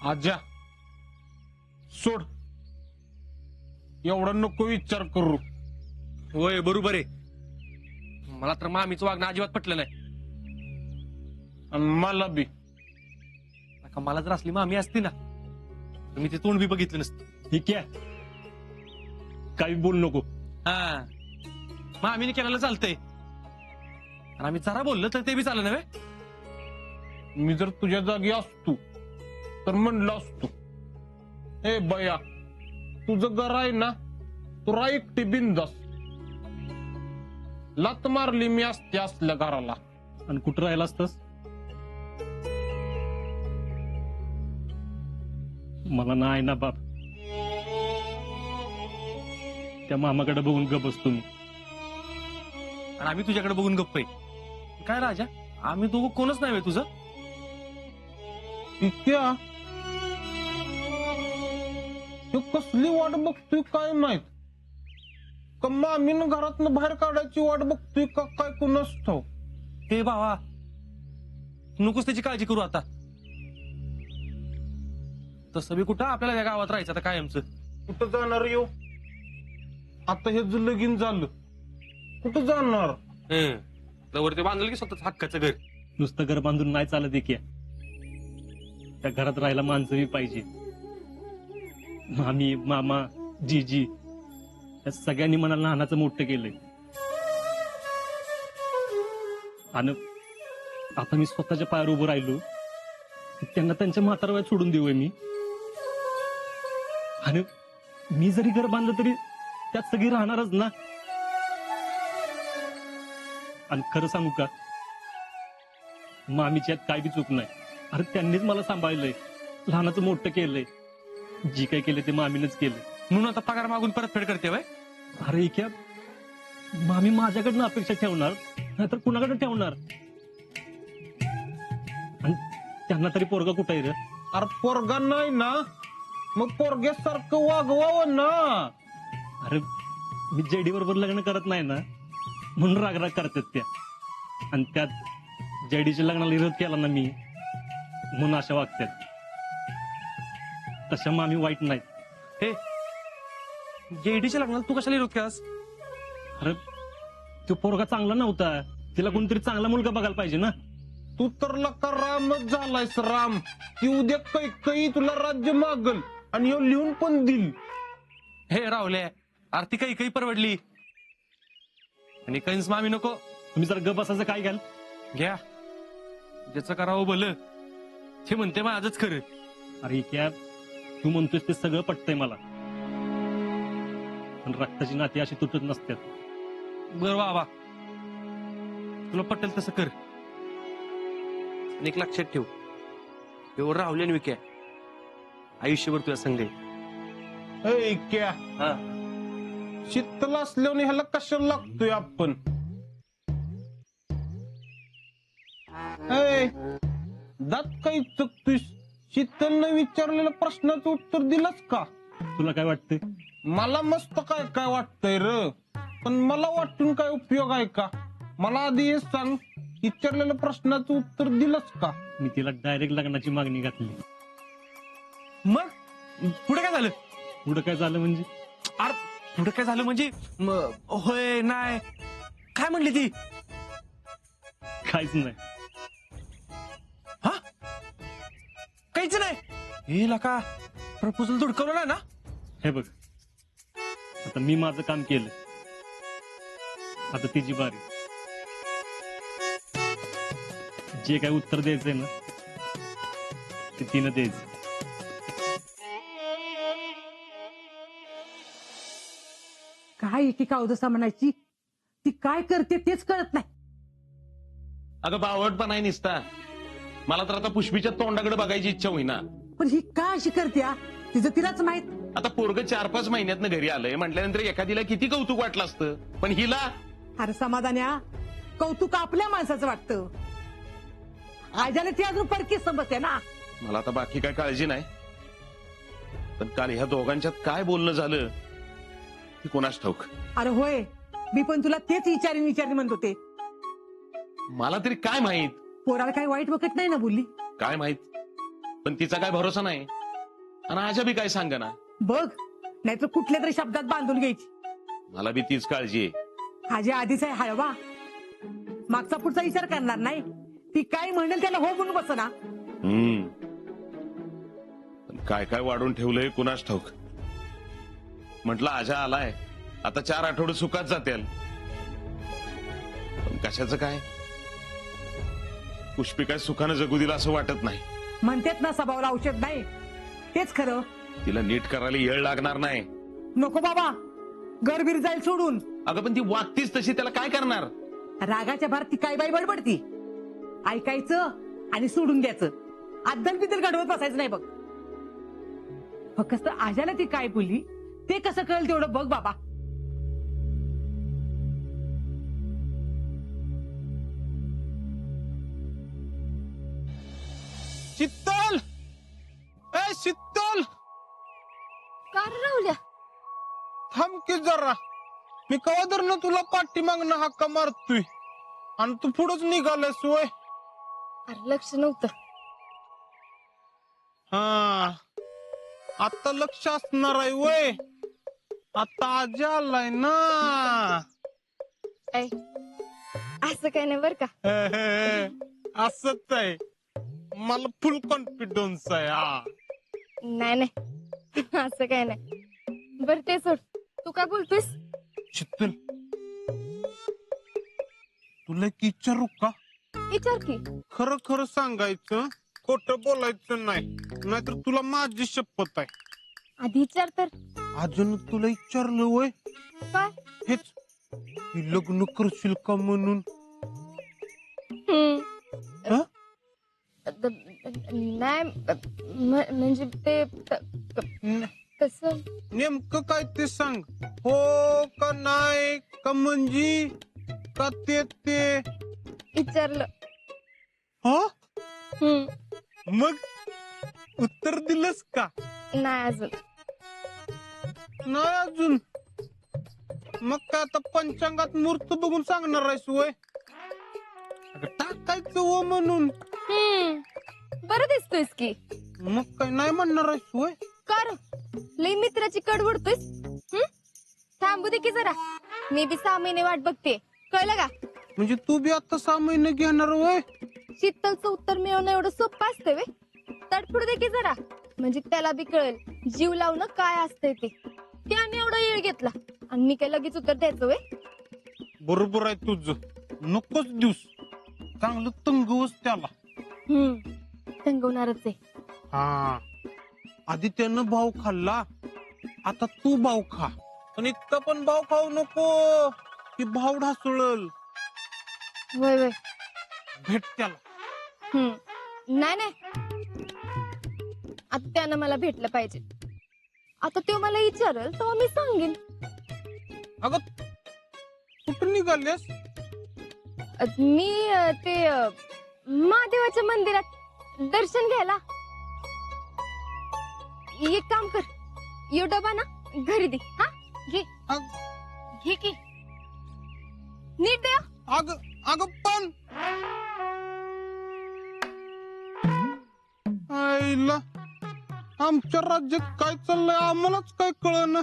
आज्या सोड, एवढा नको विचार करू. होय बरोबर आहे. मला तर मामीचं वागणं अजिबात पटलं नाही. आणि मला बी. का मला जर असली मामी असती ना तर मी ते तोंड बी बघितलं नसतं. ठीक आहे, काही बोल नको. हा, मामीने केलेलं चालतंय आणि आम्ही जरा बोललो तर ते बी चाललं नव्हे. मी जर तुझ्या जागी असतो तर म्हणलं असतो, ए बया तुझं घर आहे ना, तू राह एकटी बिंदास. लात मारली मी असते असल्या घराला. आणि कुठं राहिला असतस? मला नाही ना बाप, त्या मामाकडे बघून गप बसतो मी. आणि आम्ही तुझ्याकडे बघून गप्प आहे. काय राजा, आम्ही दोघं कोणच नाही तुझं. इतक्या तू कसली वाट बघतोय काय माहित? का मामीनं घरातनं बाहेर काढायची वाट बघतोय का काय कोणास ठाऊक? हे बाबा, नकोच त्याची काळजी करू आता. तसं बी कुठं आपल्याला या गावात राहायचं आता कायमचं. कुठं जाणार येऊ? आता हे जे लगीन झालं, कुठं जाणार? वरती बांधलं की स्वतःच हक्काचं घर. नुसतं घर बांधून नाही चालत आहे की, त्या घरात राहायला माणसं बी पाहिजे. मामी, मामा, जीजी या सगळ्यांनी मला लहानाचं मोठं केलंय. आणि आता मी स्वतःच्या पायावर उभं राहिलो, त्यांना त्यांच्या म्हातारवयात सोडून देऊय मी. आणि मी जरी घर बांधलं तरी त्यात सगळी राहणारच ना. आणि खरं सांगू का, मामीची यात काय बी चूक नाही. अरे त्यांनीच मला सांभाळलंय, लहानाचं मोठं केलंय. जी काय केलं ते मामीनंच केलं. म्हणून आता पगार मागून परतफेड करते वय. अरे इक्या, मामी माझ्याकडनं अपेक्षा ठेवणार नाहीतर कुणाकडे ठेवणार? आणि त्यांना तरी पोरगा कुठं आहे रे? अरे पोरगा नाही ना, मग पोरग्यासारखं वागवावं ना. अरे मी जेडी बरोबर लग्न करत नाही ना, म्हणून रागराग करतात त्या. आणि त्यात जेडीच्या लग्नाला विरोध केला ना मी, म्हणून अशा वागतात. तशा मामी वाईट नाहीत. हे जेडीच्या लग्नाला तू कशाला विरोध केलास? अरे तो पोरगा चांगला नव्हता, तिला कोणतरी चांगला मुलगा बघायला पाहिजे ना. तू तर लका रामच झालायस राम. ती उद्या काही तुला राज्य मागल आणि ह्यो लिहून पण दिल. हे रावले, आरती काही परवडली आणि कंस मामी नको. तुम्ही जर गप बसायचं काय घ्याल? घ्या, ज्याचं करावं भलं ते म्हणते माझंच खरं. अरे क्या, तू म्हणतोस ते सगळं पटतंय मला, पण रक्ताची नाती अशी तुटत नसतात. बर बाबा, तुला पटेल तसं कर. आणि एक लक्षात ठेव, एवढं राहुल आणि विक्या आयुष्यभर तुझ्या संग आहे. ए क्या, हा. शीतल असल्याने ह्याला कशाला लागतोय आपण? ए, दात काही चुकतोय? शीतलने विचारलेल्या प्रश्नाचं उत्तर दिलंच का? तुला काय वाटतंय? मला मस्त काय काय वाटतंय र, पण मला वाटून काय उपयोग आहे का? मला आधी हे सांग, विचारलेल्या प्रश्नाचं उत्तर दिलंच का? मी तिला डायरेक्ट लग्नाची मागणी घातली. मग पुढे काय झालं? पुढं काय झालं म्हणजे? अरे पुढे काय झालं म्हणजे होय नाही काय म्हणली ती? काहीच नाही. हा, काहीच नाही. हे लका प्रपोजल धुडकवलं नाही ना? हे बघ, आता मी माझं काम केलं, आता तिची बारी. जे काय उत्तर द्यायचंय ना ते तिनं द्यायचं. काय एकेका अवदसा म्हणायची, ती काय करते तेच कळत नाही. अगं बावटपणा आहे निसता. मला तर आता पुष्पीच्या तोंडाकडे बघायची इच्छा होईना. पण ही का अशी करते हा? तिचं तिलाच माहित. आता पोरग 4-5 महिन्यातनं घरी आलंय म्हटल्यानंतर एखादीला किती कौतुक वाटलं असतं, पण हिला अरे समाधान्या, कौतुक आपल्या माणसाचं वाटतं. आजाने ती अजून परकी समजते ना. मला आता बाकी काय काळजी नाही, पण काल ह्या दोघांच्यात काय बोलणं झालं हे कोणास ठाऊक. अरे होय, मी पण तुला तेच विचारी म्हणत होते. मला तरी काय माहित. पोराला काही वाईट वखत नाही ना बोलली? काय माहित, पण तिचा काय भरोसा नाही आणि आजा बी काय सांग ना. बघ नाहीतर कुठल्या तरी शब्दात बांधून घ्यायची. मला बी तीच काळजी आहे. आजी आधीच आहे हळवा, मागचा पुढचा विचार करणार नाही. ती काय म्हणेल त्याला हो म्हणून बस ना. पण काय काय वाढून ठेवलंय कुणास ठाऊक. म्हटलं आजा आलाय आता 4 आठवडे सुखात जातील. पण कशाचं काय, पुष्पी काय सुखानं जगू दिला असं वाटत नाही. म्हणतेत ना स्वभावाला औषध नाही, तेच खरं. तिला नीट करायला येळ लागणार नाही. नको बाबा, गरबीर जाईल सोडून. अगं पण ती वागतीच तशी, त्याला काय करणार. रागाच्या भरात ती काय बाई बडबडती. ऐकायचं आणि सोडून द्यायचं, अद्दल बिद्दल घडवत बसायचं नाही बघ. फक्त आजाला ती काय बोलली ते कसं कळलं तेवढं बघ बाबा. शीतल, ए शीतल, का रे राहुल्या? थांब की जरा. मी कवा तर तुला पाठीमागनं हाका मारतोय आणि तू पुढंच निघालायस वय. अरे लक्ष नव्हतं. हा, आता लक्ष असणार आहे वय. आता आजा आलाय ना. ऐ, असं काय नाही बर का. असंच आहे, मला फुल कॉन्फिडन्स आहे. हा, नाही नाही असं काय नाही. बर ते सोड, तू काय बोलतोयस? शीतल, तुला एक विचारू का? विचार की. खरं खरं सांगायचं, खोटं बोलायचं नाही, नाहीतर तुला माझी शपथ आहे. आधी विचार तर. अजून तुला विचारलं वय काय? हेच की लग्न करशील का म्हणून. हम्म. नाही म्हणजे ते कसं. नेमकं काय ते सांग. हो का नाही का म्हणजे का ते विचारलं. हा, हम्म. मग उत्तर दिलंस का? नाही अजून. नाही अजून. मग काय आता पंचांगात मूर्त बघून सांगणार आहेस वय. अगं टाकायचं हो म्हणून. बरं दिसतोयस की. मग काय नाही म्हणणार आहेस वय. कर लई मित्राची कड उडतोयस. थांबू दे की जरा, मी बी 6 महिने वाट बघते. कळलं का? म्हणजे तू बी आता 6 महिने घेणार वय. शीतलचं उत्तर मिळवणं एवढं सोपं असतं वे. तडफड दे की जरा, म्हणजे त्याला बी कळेल जीव लावणं काय असतंय ते. त्याने एवढा येळ घेतला आणि मी काय लगेच उत्तर द्यायचं वे. बरोबर आहे तुझं, नकोच दिवस. चांगलं तंगवस त्याला. तंगवणारच आहे. हा, आधी त्यानं भाव खाल्ला, आता तू भाव खा. पण इतका पण भाव खाऊ नको की भाव ढासळल. वय वय. भेट त्याला. नाही नाही, आता त्यानं मला भेटलं पाहिजे. आता तो मला विचारल तेव्हा मी सांगेन. अगं कुठं निघालेस? मी ते महादेवाच्या मंदिरात दर्शन घ्यायला. एक काम कर, यो डबा ना घरी दे. हा घे, घे की नीट द्या. अगं पण आईला, आमच्या राज्यात काय चाललंय आम्हालाच काय कळना.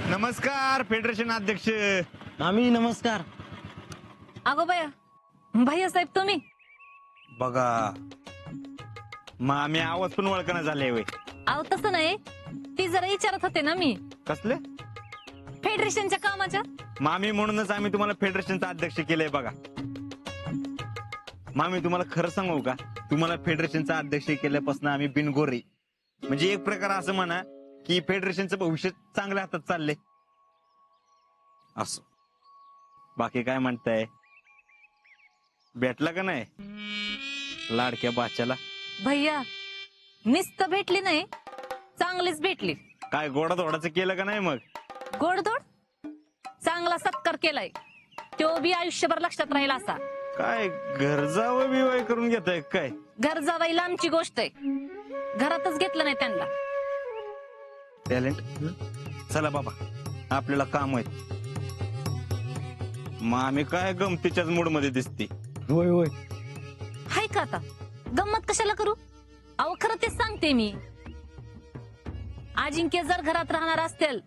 नमस्कार फेडरेशन अध्यक्ष. मामी नमस्कार. अगो बया, भैया साहेब तुम्ही. बघा मग आम्ही आवाज पण ओळखणं झाले वय. अहो तसं नाही, ती जरा विचारत होते ना मी कसले फेडरेशनच्या कामाच्या. मामी म्हणूनच आम्ही तुम्हाला फेडरेशनचा अध्यक्ष केलंय. बघा मामी तुम्हाला खरं सांगू का, तुम्हाला फेडरेशनचा अध्यक्ष केल्यापासून आम्ही बिनगोरी, म्हणजे एक प्रकार असं म्हणा की फेडरेशनचं भविष्य चांगल्या हातात चाललंय. असं बाकी काय म्हणताय, भेटला का नाही लाडक्या बाच्याला? भैया नुसतं भेटली नाही, चांगलीच भेटली. काय गोडाधोडाचं केलं का नाही? मग गोडधोड चांगला सत्कार केलाय, तो बी आयुष्यभर लक्षात राहील असा. काय घर जावं बिवाय करून घेताय काय? घर जावायला आमची गोष्ट आहे, घरातच घेतलं नाही त्यांना. टॅलेंट चला बाबा आपल्याला काम आहे. मग आम्ही काय गमतीच्याच मूड मध्ये दिसते. होय होय. हाय का आता गंमत कशाला करू? अहो खरं तेच सांगते मी. अजिंक्य जर घरात राहणार असतील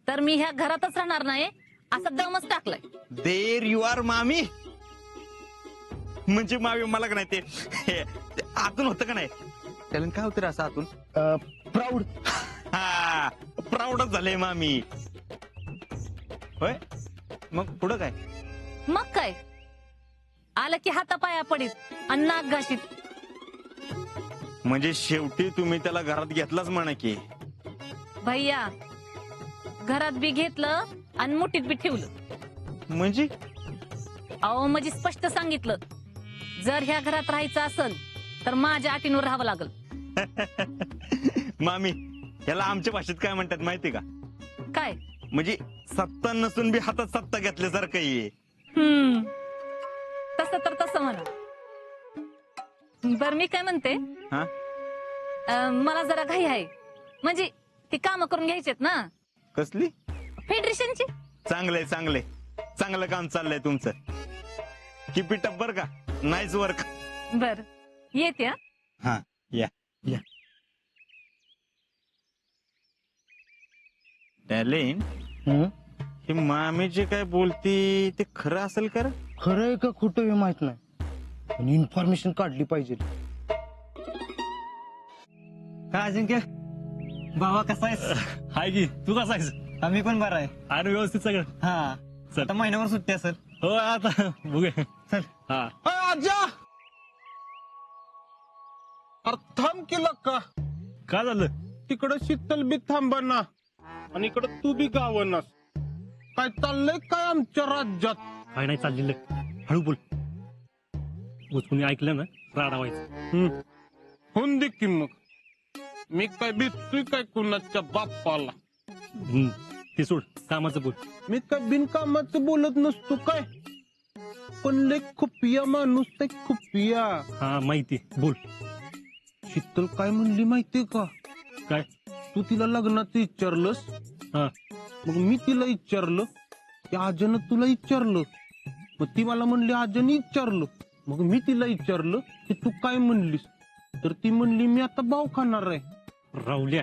तर मी ह्या घरातच राहणार नाही असं दमच टाकलाय. देर यू आर मामी. म्हणजे मामी मला का नाही ते आतून होतं का नाही टॅलेंट काय होतं रे असं आतून? प्राऊड. हा प्राऊडच झाले मामी. होय मग पुढं काय? मग काय आलं की हातापाया पडीत आणि नाक घाशीत. म्हणजे शेवटी तुम्ही त्याला घरात घेतलाच म्हणा की. भैया घरात बी घेतलं आणि मुठीत बी ठेवलं. म्हणजे अहो म्हणजे स्पष्ट सांगितलं जर ह्या घरात राहायचं असेल तर माझ्या अटींवर राहावं लागल. मामी याला आमच्या भाषेत काय म्हणतात माहिती का? काय? म्हणजे सत्ता नसून बी हातात सत्ता घेतल्यासारखं आहे. तसं तर तसं म्हणा. बर मी काय म्हणते हा मला जरा घाई आहे. म्हणजे ती कामं करून घ्यायचेत ना कसली? फेडरेशनची. चांगलंय चांगलंय चांगलं काम चाललंय तुमचं. कीप इट अप बर का. Nice work. बर येते हा. हा या या. टॅलेंट हे मामी जे काय बोलती ते खरं असेल का रे? खरं आहे का खोटं हे माहित नाही पण इन्फॉर्मेशन काढली पाहिजे. काय अजिंक्य बाबा कसा आहेस? हाय की तू कसा आहेस? आम्ही पण बरं आहे. अरे व्यवस्थित सगळं. हा चल. आता महिन्यावर सुट्टी असेल. हो आता बघूया. चल. हा आजा अरे थांब केलं का? काय झालं? तिकडं शीतल बी थांबना आणि इकडं तू बी गावनास. काय चाललंय काय आमच्या राज्यात? काय नाही चाललेलं. हळू बोल. कोणी ऐकलं ना राडा व्हायचं. होऊन दे की मग. मी काय भेटतोय काय कुणाच्या बाप्पाला? ते सोड कामाचं बोल. मी काय बिनकामाचं बोलत नसतो काय. पण लय खुपिया माणूस आहे खुपिया. हा माहिती बोल. शीतल काय म्हणली माहितीये का? काय? तू तिला लग्नाचं विचारलंस. हा मग मी तिला विचारलं की आजनं तुला विचारलं. मग ती मला म्हणली आजने विचारलं. मग मी तिला विचारलं की तू काय म्हणलीस. तर ती म्हणली मी आता भाव खाणार आहे. राहुल्या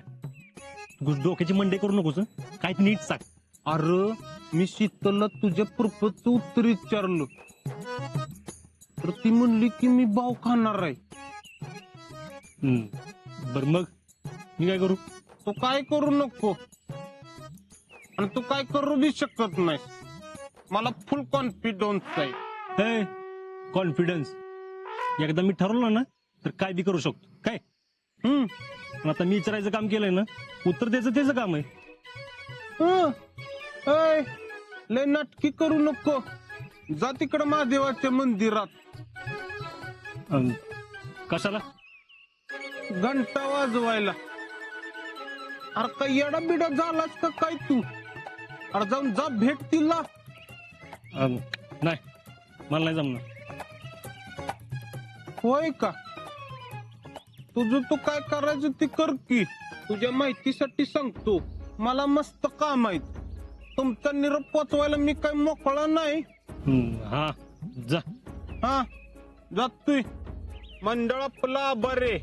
डोक्याची मंडे करू नकोस. काय ते नीट सांग. अरे मी शीतलला तुझ्या प्रपोजचं उत्तर विचारलं तर ती म्हणली की मी भाव खाणार आहे. बर मग मी काय करू? तू काय करू नको आणि तू काय करू बी शकत नाही. मला फुल कॉन्फिडन्स आहे. कॉन्फिडन्स एकदा मी ठरवलं ना तर काय बी करू शकतो. काय पण आता मी विचारायचं काम केलंय ना उत्तर द्यायचं त्याचं काम आहे. लय नाटकी करू नको. जा तिकडं महादेवाच्या मंदिरात. कशाला? घंटा वाजवायला. अरे काय येडा बिडा झालास का काय तू? अरे जाऊन जा भेट तिला. नाही मला नाही जमणार. होय का? तुझं तू काय करायचं ते कर की. तुझ्या माहितीसाठी सांगतो मला मस्त काम आहे. तुमचा निरोप पोचवायला मी काय मोकळा नाही. हा जा. हा जातोय. मंडळ आपला बरे.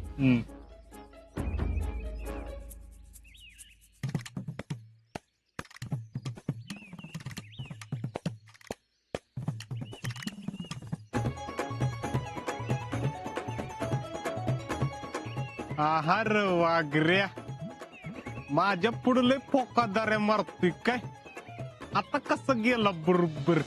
आहार वागऱ्या माझ्या पुढले फोकादाऱ्या मारतोय काय. आता कसं गेला बरोबर.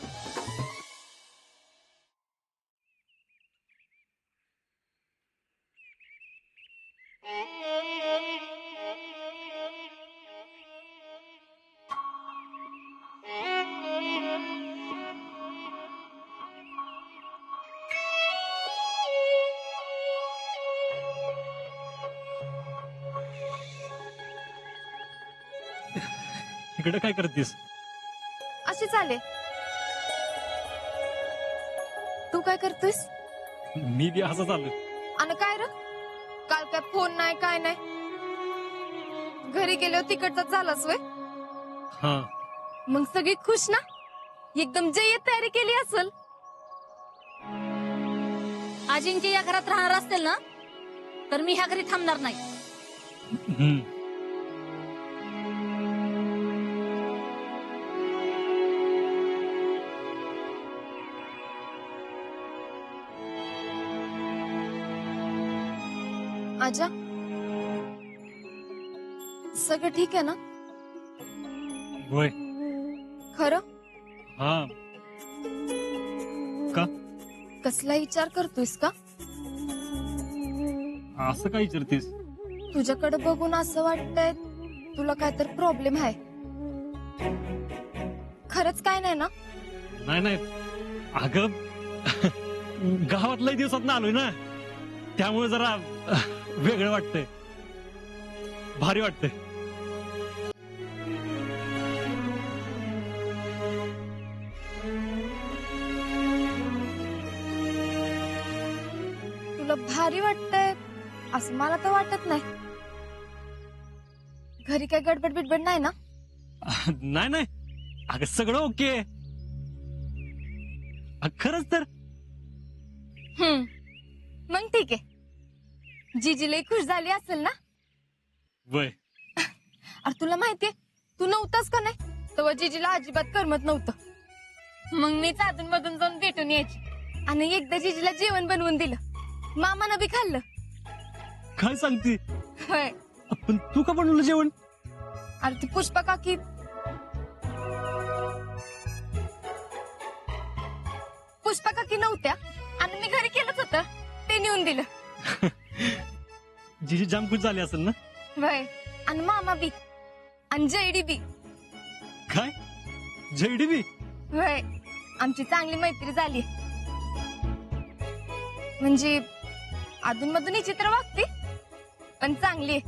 इकडे काय करतेस? अशी चाले. तू काय करतोयस? मी बी असं चालू. आणि काय र काल काय फोन नाही काय नाही. घरी गेल्यावर तिकडचाच झालास वय हा मग सगळी खुश ना एकदम जय्यत तयारी केली असल. अजिंक्य या घरात राहणार असतील ना तर मी ह्या घरी थांबणार नाही. हम्म. आजा सगळं ठीक आहे ना होय. खरं हा का कसला विचार करतोयस का असं काय विचारतेस? तुझ्याकडे बघून असं वाटतंय तुला काहीतरी प्रॉब्लेम आहे. खरंच काय नाही ना. नाही नाही अगं गावात लय दिवसात आलोय ना त्यामुळे जरा वेगळं वाटतंय भारी वाटतंय. तुला भारी वाटतंय असं मला तर वाटत नाही. घरी काय गडबड बिडबड नाही ना. नाही नाही अगं सगळं ओके. खरंच तर मग ठीक आहे. जीजी लई खुश झाली असेल ना. वय अरे तुला माहितीये तू नव्हतास का नाही तेव्हा जीजीला अजिबात करमत नव्हतं. मग मीच अधून मधून जाऊन भेटून यायची आणि एकदा जीजीला जेवण बनवून दिलं. मामानं बी खाल्लं. काय सांगते? होय. पण तू का बनवलं जेवण? अरे ती पुष्पा काकी नव्हत्या आणि मी घरी केलंच होतं ते नेऊन दिलं. जीजी जाम खुश झाली असेल ना. वय आणि मामा बी आणि जयडी बी. काय जयडी बी? वय आमची चांगली मैत्री झाली. म्हणजे अधून मधून चित्र वागते पण चांगली आहे.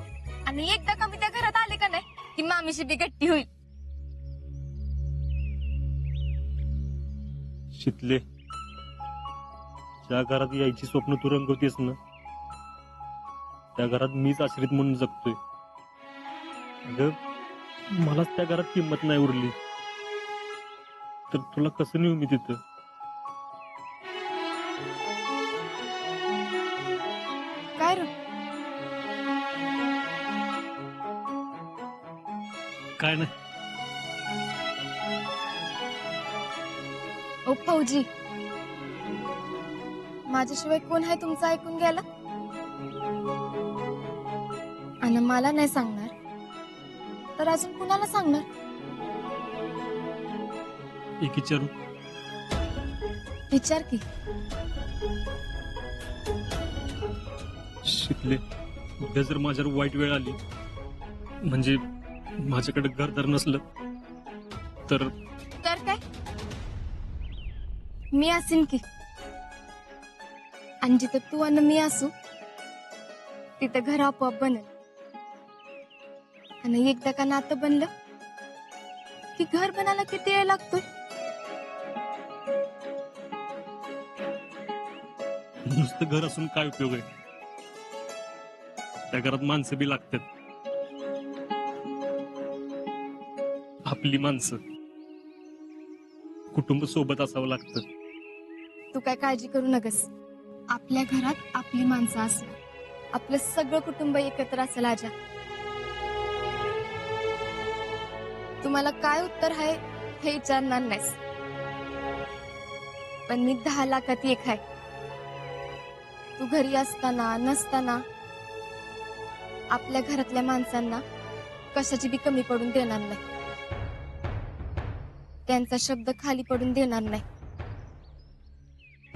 आणि एकदा का मी त्या घरात आले का नाही की मामीशी बी गट्टी होईल. शितले ज्या घरात यायची स्वप्न तू रंगवतेस ना त्या घरात मीच आश्रित म्हणून जगतोय. अगं मलाच त्या घरात किंमत नाही उरली तर तुला कसं नेऊ मी तिथं? काय रे काय नाही. ओ फौजी माझ्याशिवाय कोण आहे तुमचं ऐकून गेला आणि मला नाही सांगणार तर अजून कुणाला सांगणार. एक विचारू? विचार की. शिकले उद्या जर माझ्यावर वाईट वेळ आली म्हणजे माझ्याकडे घरदार नसलं तर तर काय मी असेन की. आणि जिथं तू आणि मी असू तिथं घर आपोआप बनेल. आणि एकदा का नातं बनलं की घर बनायला किती वेळ लागतोय. नुसतं घर असून काय उपयोग आहे? त्या घरात माणसं बी लागतात. आपली माणसं कुटुंब सोबत असावं लागतं. तू काय काळजी करू नकस. आपल्या घरात आपली माणसं असणार. आपलं सगळं कुटुंब एकत्र असेल. आजा तुम्हाला काय उत्तर आहे हे विचारणार नाहीस पण मी 10 लाखात एक आहे. तू घरी असताना नसताना आपल्या घरातल्या माणसांना कशाची बी कमी पडून देणार नाही. त्यांचा शब्द खाली पडून देणार नाही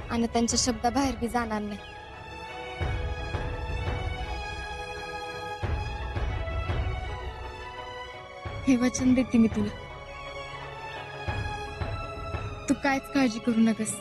आणि त्यांच्या शब्दाबाहेर बी जाणार नाही. हे वचन देते मी तुला. तू कायच काळजी करू नकस.